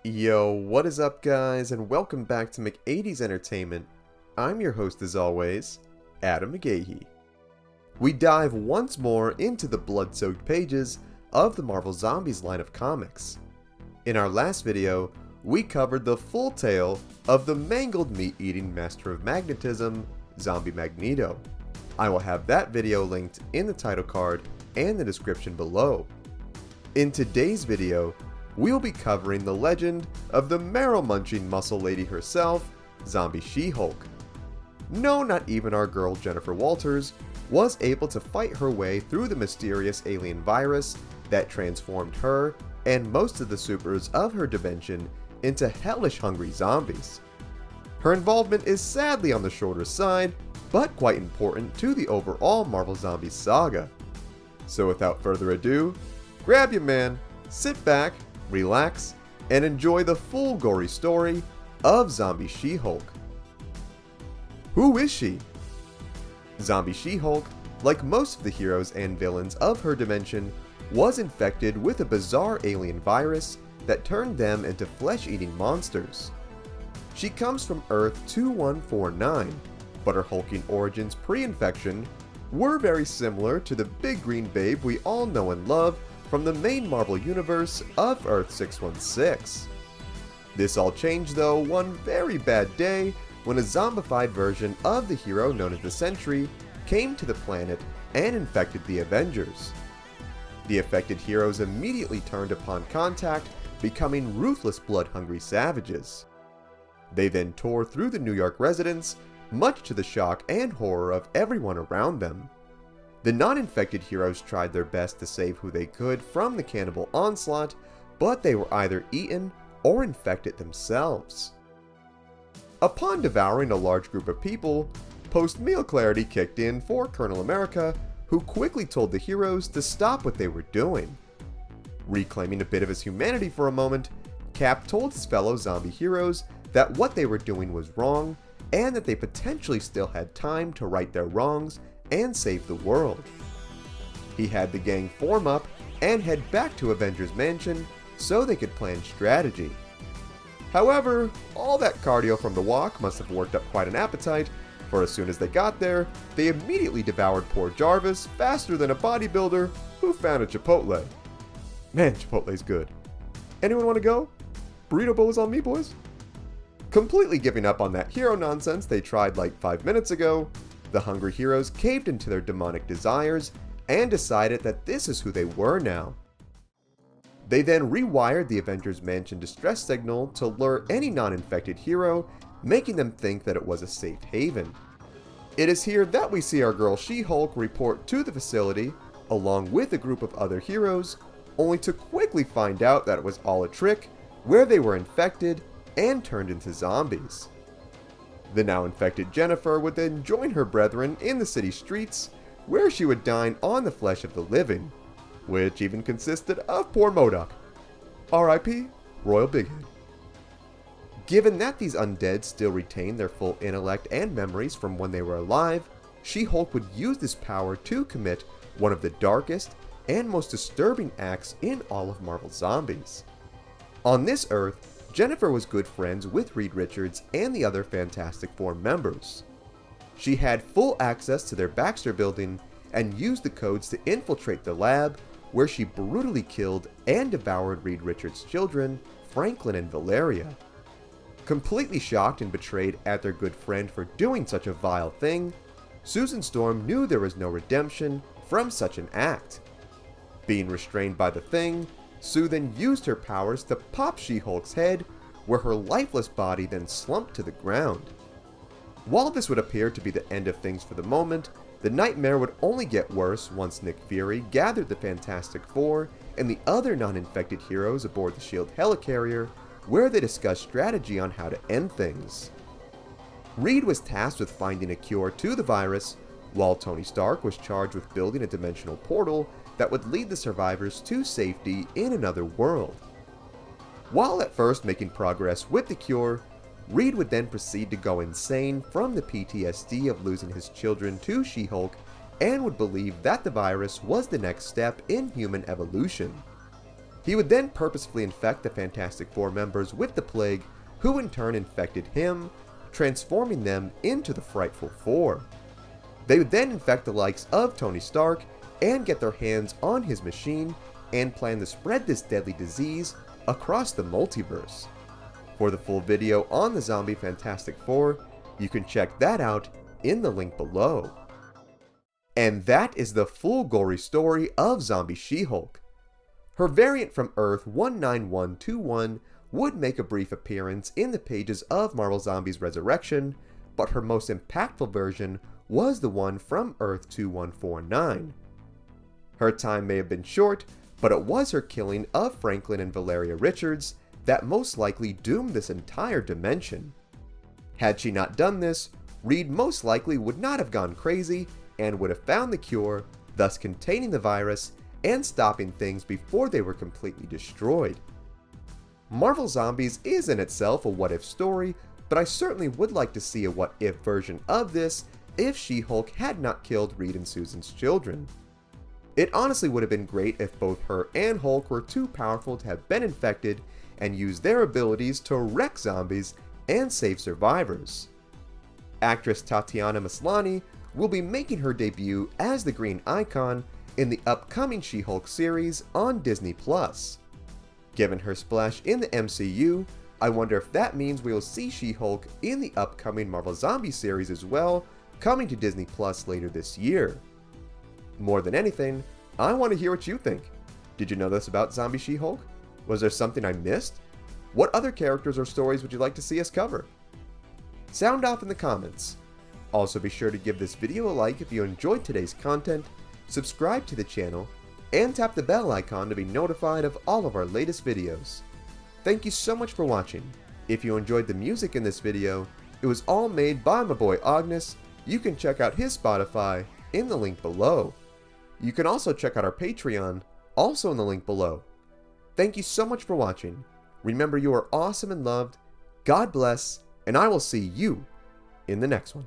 Yo, what is up guys, and welcome back to McAdie's Entertainment. I'm your host as always, Adam McGahee. We dive once more into the blood-soaked pages of the Marvel Zombies line of comics. In our last video, we covered the full tale of the mangled meat-eating master of magnetism, Zombie Magneto. I will have that video linked in the title card and the description below. In today's video, we'll be covering the legend of the marrow-munching muscle lady herself, Zombie She-Hulk. No, not even our girl Jennifer Walters was able to fight her way through the mysterious alien virus that transformed her and most of the supers of her dimension into hellish hungry zombies. Her involvement is sadly on the shorter side, but quite important to the overall Marvel Zombies saga. So without further ado, grab your man, sit back, relax, and enjoy the full gory story of Zombie She-Hulk. Who is she? Zombie She-Hulk, like most of the heroes and villains of her dimension, was infected with a bizarre alien virus that turned them into flesh-eating monsters. She comes from Earth 2149, but her hulking origins pre-infection were very similar to the big green babe we all know and love from the main Marvel universe of Earth 616. This all changed though one very bad day when a zombified version of the hero known as the Sentry came to the planet and infected the Avengers. The affected heroes immediately turned upon contact, becoming ruthless blood-hungry savages. They then tore through the New York residents, much to the shock and horror of everyone around them. The non-infected heroes tried their best to save who they could from the cannibal onslaught, but they were either eaten or infected themselves. Upon devouring a large group of people, post-meal clarity kicked in for Colonel America, who quickly told the heroes to stop what they were doing. Reclaiming a bit of his humanity for a moment, Cap told his fellow zombie heroes that what they were doing was wrong, and that they potentially still had time to right their wrongs and save the world. He had the gang form up and head back to Avengers Mansion so they could plan strategy. However, all that cardio from the walk must have worked up quite an appetite, for as soon as they got there, they immediately devoured poor Jarvis faster than a bodybuilder who found a Chipotle. Man, Chipotle's good. Anyone want to go? Burrito bowl is on me, boys. Completely giving up on that hero nonsense they tried like 5 minutes ago, the hungry heroes caved into their demonic desires and decided that this is who they were now. They then rewired the Avengers Mansion distress signal to lure any non-infected hero, making them think that it was a safe haven. It is here that we see our girl She-Hulk report to the facility, along with a group of other heroes, only to quickly find out that it was all a trick, where they were infected and turned into zombies. The now infected Jennifer would then join her brethren in the city streets, where she would dine on the flesh of the living, which even consisted of poor MODOK. R.I.P. Royal Bighead. Given that these undead still retain their full intellect and memories from when they were alive, She-Hulk would use this power to commit one of the darkest and most disturbing acts in all of Marvel Zombies. On this Earth, Jennifer was good friends with Reed Richards and the other Fantastic Four members. She had full access to their Baxter building and used the codes to infiltrate the lab, where she brutally killed and devoured Reed Richards' children, Franklin and Valeria. Completely shocked and betrayed at their good friend for doing such a vile thing, Susan Storm knew there was no redemption from such an act. Being restrained by the Thing, Sue then used her powers to pop She-Hulk's head, where her lifeless body then slumped to the ground. While this would appear to be the end of things for the moment, the nightmare would only get worse once Nick Fury gathered the Fantastic Four and the other non-infected heroes aboard the S.H.I.E.L.D. helicarrier, where they discussed strategy on how to end things. Reed was tasked with finding a cure to the virus, while Tony Stark was charged with building a dimensional portal that would lead the survivors to safety in another world. While at first making progress with the cure, Reed would then proceed to go insane from the PTSD of losing his children to She-Hulk and would believe that the virus was the next step in human evolution. He would then purposefully infect the Fantastic Four members with the plague, who in turn infected him, transforming them into the Frightful Four. They would then infect the likes of Tony Stark and get their hands on his machine and plan to spread this deadly disease across the multiverse. For the full video on the zombie Fantastic Four, you can check that out in the link below. And that is the full gory story of Zombie She-Hulk. Her variant from Earth 19121 would make a brief appearance in the pages of Marvel Zombies Resurrection, but her most impactful version was the one from Earth 2149. Her time may have been short, but it was her killing of Franklin and Valeria Richards that most likely doomed this entire dimension. Had she not done this, Reed most likely would not have gone crazy and would have found the cure, thus containing the virus and stopping things before they were completely destroyed. Marvel Zombies is in itself a what-if story, but I certainly would like to see a what-if version of this if She-Hulk had not killed Reed and Susan's children. It honestly would have been great if both her and Hulk were too powerful to have been infected and used their abilities to wreck zombies and save survivors. Actress Tatiana Maslany will be making her debut as the Green Icon in the upcoming She-Hulk series on Disney+. Given her splash in the MCU, I wonder if that means we will see She-Hulk in the upcoming Marvel Zombie series as well, coming to Disney+ later this year. More than anything, I want to hear what you think. Did you know this about Zombie She-Hulk? Was there something I missed? What other characters or stories would you like to see us cover? Sound off in the comments. Also be sure to give this video a like if you enjoyed today's content, subscribe to the channel, and tap the bell icon to be notified of all of our latest videos. Thank you so much for watching. If you enjoyed the music in this video, it was all made by my boy Agnes. You can check out his Spotify in the link below. You can also check out our Patreon, also in the link below. Thank you so much for watching. Remember, you are awesome and loved. God bless, and I will see you in the next one.